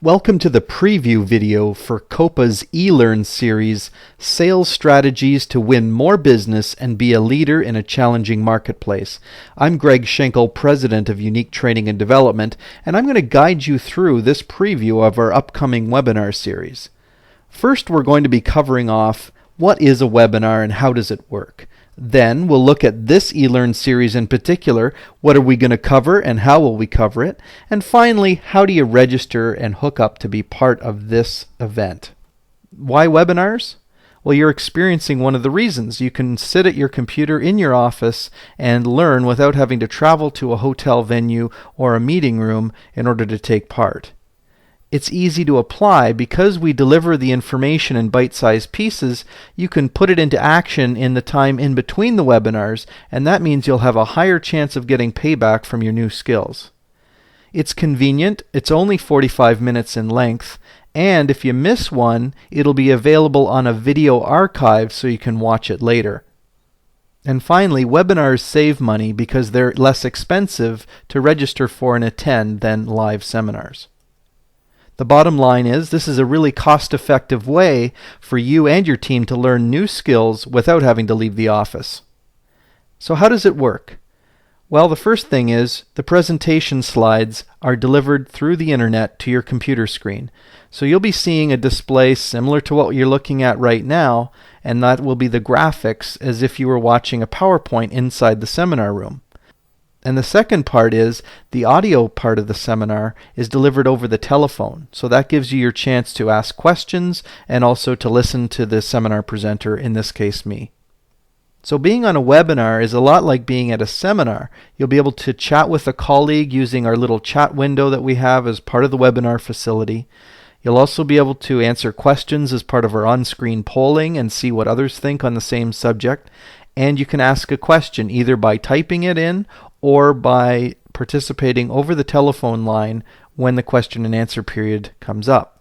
Welcome to the preview video for COPA's Elearn Series, Sales Strategies to Win More Business and Be a Leader in a Challenging Marketplace. I'm Greg Schinkel, President of Unique Training and Development, and I'm going to guide you through this preview of our upcoming webinar series. First, we're going to be covering off what is a webinar and how does it work. Then we'll look at this eLearn series in particular. What are we going to cover and how will we cover it? And finally, how do you register and hook up to be part of this event? Why webinars? Well, you're experiencing one of the reasons. You can sit at your computer in your office and learn without having to travel to a hotel venue or a meeting room in order to take part. It's easy to apply because we deliver the information in bite-sized pieces. You can put it into action in the time in between the webinars, and that means you'll have a higher chance of getting payback from your new skills. It's convenient, it's only 45 minutes in length, and if you miss one, it'll be available on a video archive so you can watch it later. And finally, webinars save money because they're less expensive to register for and attend than live seminars. The bottom line is, this is a really cost-effective way for you and your team to learn new skills without having to leave the office. So how does it work? Well, the first thing is the presentation slides are delivered through the internet to your computer screen. So you'll be seeing a display similar to what you're looking at right now, and that will be the graphics as if you were watching a PowerPoint inside the seminar room. And the second part is the audio part of the seminar is delivered over the telephone. So that gives you your chance to ask questions and also to listen to the seminar presenter, in this case me. So being on a webinar is a lot like being at a seminar. You'll be able to chat with a colleague using our little chat window that we have as part of the webinar facility. You'll also be able to answer questions as part of our on-screen polling and see what others think on the same subject. And you can ask a question either by typing it in or by participating over the telephone line when the question and answer period comes up.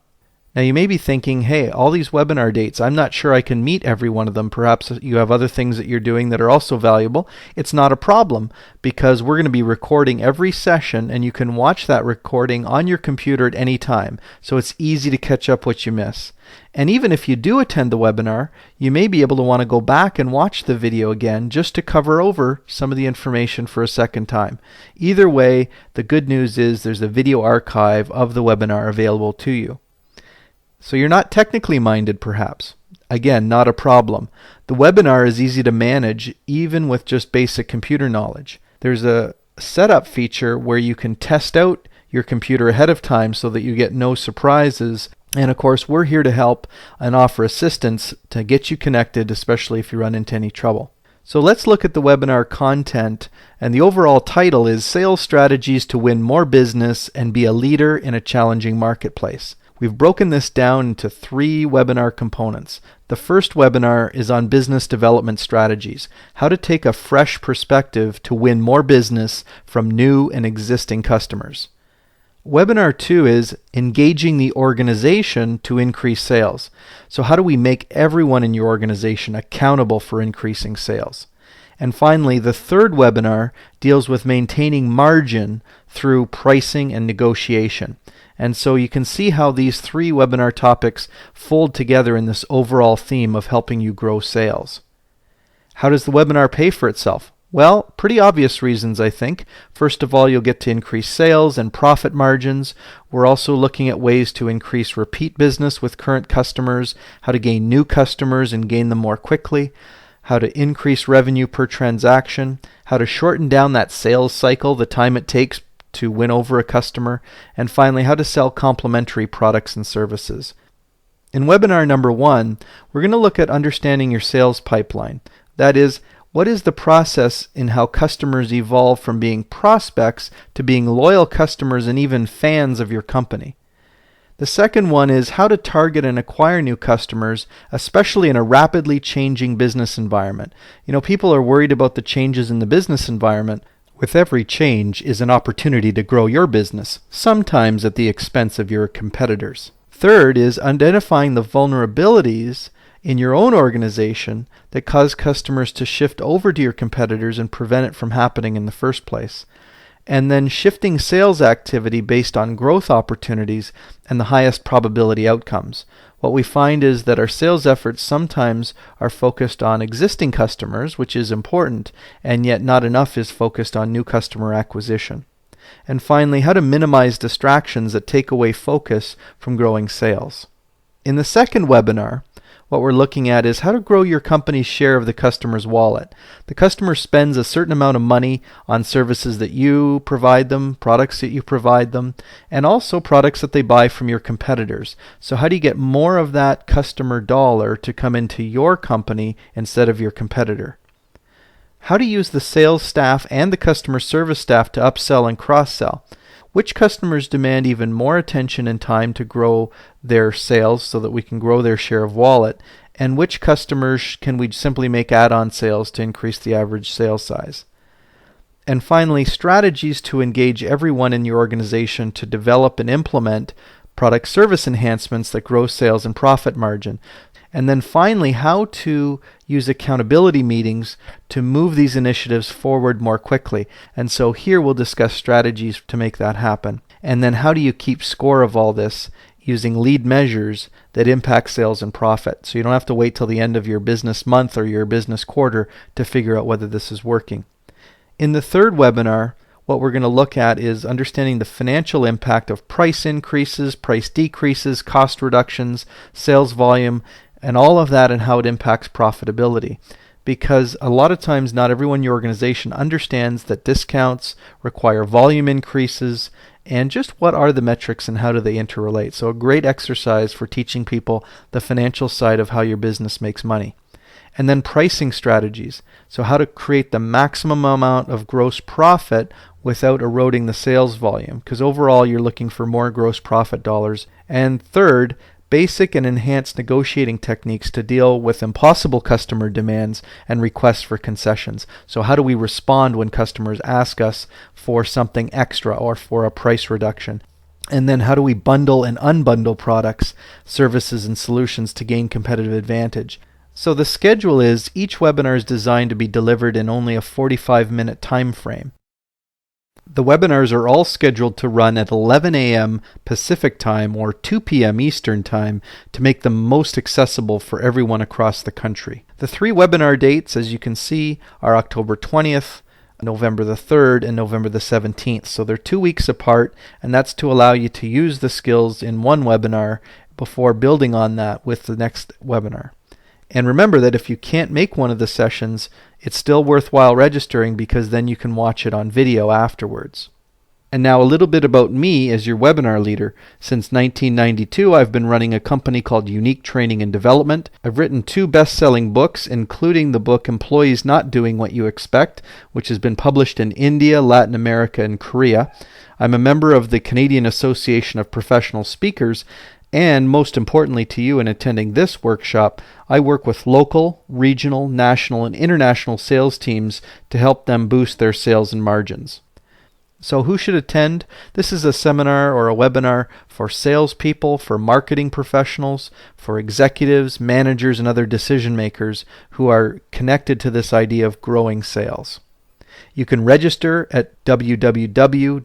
Now you may be thinking, hey, all these webinar dates, I'm not sure I can meet every one of them. Perhaps you have other things that you're doing that are also valuable. It's not a problem because we're going to be recording every session and you can watch that recording on your computer at any time. So it's easy to catch up what you miss. And even if you do attend the webinar, you may be able to want to go back and watch the video again just to cover over some of the information for a second time. Either way, the good news is there's a video archive of the webinar available to you. So you're not technically minded perhaps. Again, not a problem. The webinar is easy to manage even with just basic computer knowledge. There's a setup feature where you can test out your computer ahead of time so that you get no surprises. And of course, we're here to help and offer assistance to get you connected, especially if you run into any trouble. So let's look at the webinar content, and the overall title is Sales Strategies to Win More Business and Be a Leader in a Challenging Marketplace. We've broken this down into 3 webinar components. The first webinar is on business development strategies, how to take a fresh perspective to win more business from new and existing customers. Webinar 2 is engaging the organization to increase sales. So how do we make everyone in your organization accountable for increasing sales? And finally, the third webinar deals with maintaining margin through pricing and negotiation. And so you can see how these 3 webinar topics fold together in this overall theme of helping you grow sales. How does the webinar pay for itself? Well, pretty obvious reasons, I think. First of all, you'll get to increase sales and profit margins. We're also looking at ways to increase repeat business with current customers, how to gain new customers and gain them more quickly, how to increase revenue per transaction, how to shorten down that sales cycle, the time it takes to win over a customer, and finally, how to sell complementary products and services. In webinar number 1, we're going to look at understanding your sales pipeline. That is, what is the process in how customers evolve from being prospects to being loyal customers and even fans of your company? The second one is how to target and acquire new customers, especially in a rapidly changing business environment. You know, people are worried about the changes in the business environment. With every change is an opportunity to grow your business, sometimes at the expense of your competitors. Third is identifying the vulnerabilities in your own organization that cause customers to shift over to your competitors and prevent it from happening in the first place. and then shifting sales activity based on growth opportunities and the highest probability outcomes. What we find is that our sales efforts sometimes are focused on existing customers, which is important, and yet not enough is focused on new customer acquisition. And finally, how to minimize distractions that take away focus from growing sales. In the second webinar, what we're looking at is how to grow your company's share of the customer's wallet. The customer spends a certain amount of money on services that you provide them, products that you provide them, and also products that they buy from your competitors. So how do you get more of that customer dollar to come into your company instead of your competitor? How to use the sales staff and the customer service staff to upsell and cross-sell. Which customers demand even more attention and time to grow their sales so that we can grow their share of wallet? And which customers can we simply make add-on sales to increase the average sales size? And finally, strategies to engage everyone in your organization to develop and implement product service enhancements that grow sales and profit margin. And then finally, how to use accountability meetings to move these initiatives forward more quickly. And so here we'll discuss strategies to make that happen. And then how do you keep score of all this using lead measures that impact sales and profit. So you don't have to wait till the end of your business month or your business quarter to figure out whether this is working. In the third webinar, what we're going to look at is understanding the financial impact of price increases, price decreases, cost reductions, sales volume, and all of that, and how it impacts profitability. Because a lot of times not everyone in your organization understands that discounts require volume increases, and just what are the metrics and how do they interrelate. So a great exercise for teaching people the financial side of how your business makes money. And then pricing strategies. So how to create the maximum amount of gross profit without eroding the sales volume, because overall you're looking for more gross profit dollars. And third, basic and enhanced negotiating techniques to deal with impossible customer demands and requests for concessions. So how do we respond when customers ask us for something extra or for a price reduction? And then how do we bundle and unbundle products, services, and solutions to gain competitive advantage? So the schedule is each webinar is designed to be delivered in only a 45-minute time frame. The webinars are all scheduled to run at 11 a.m. Pacific time or 2 p.m. Eastern time to make them most accessible for everyone across the country. The 3 webinar dates, as you can see, are October 20th, November the 3rd, and November the 17th. So they're 2 weeks apart, and that's to allow you to use the skills in one webinar before building on that with the next webinar. And remember that if you can't make one of the sessions, it's still worthwhile registering, because then you can watch it on video afterwards. And now a little bit about me as your webinar leader. Since 1992, I've been running a company called Unique Training and Development. I've written 2 best-selling books, including the book Employees Not Doing What You Expect, which has been published in India, Latin America, and Korea. I'm a member of the Canadian Association of Professional Speakers, and most importantly to you in attending this workshop, I work with local, regional, national, and international sales teams to help them boost their sales and margins. So who should attend? This is a seminar or a webinar for salespeople, for marketing professionals, for executives, managers, and other decision makers who are connected to this idea of growing sales. You can register at www.copa.ca.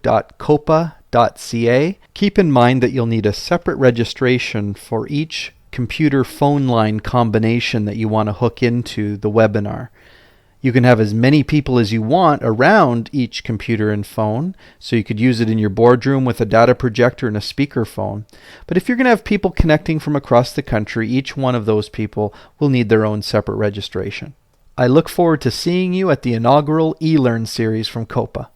Keep in mind that you'll need a separate registration for each computer phone line combination that you want to hook into the webinar. You can have as many people as you want around each computer and phone, so you could use it in your boardroom with a data projector and a speaker phone. But if you're going to have people connecting from across the country, each one of those people will need their own separate registration. I look forward to seeing you at the inaugural Elearn Series from COPA.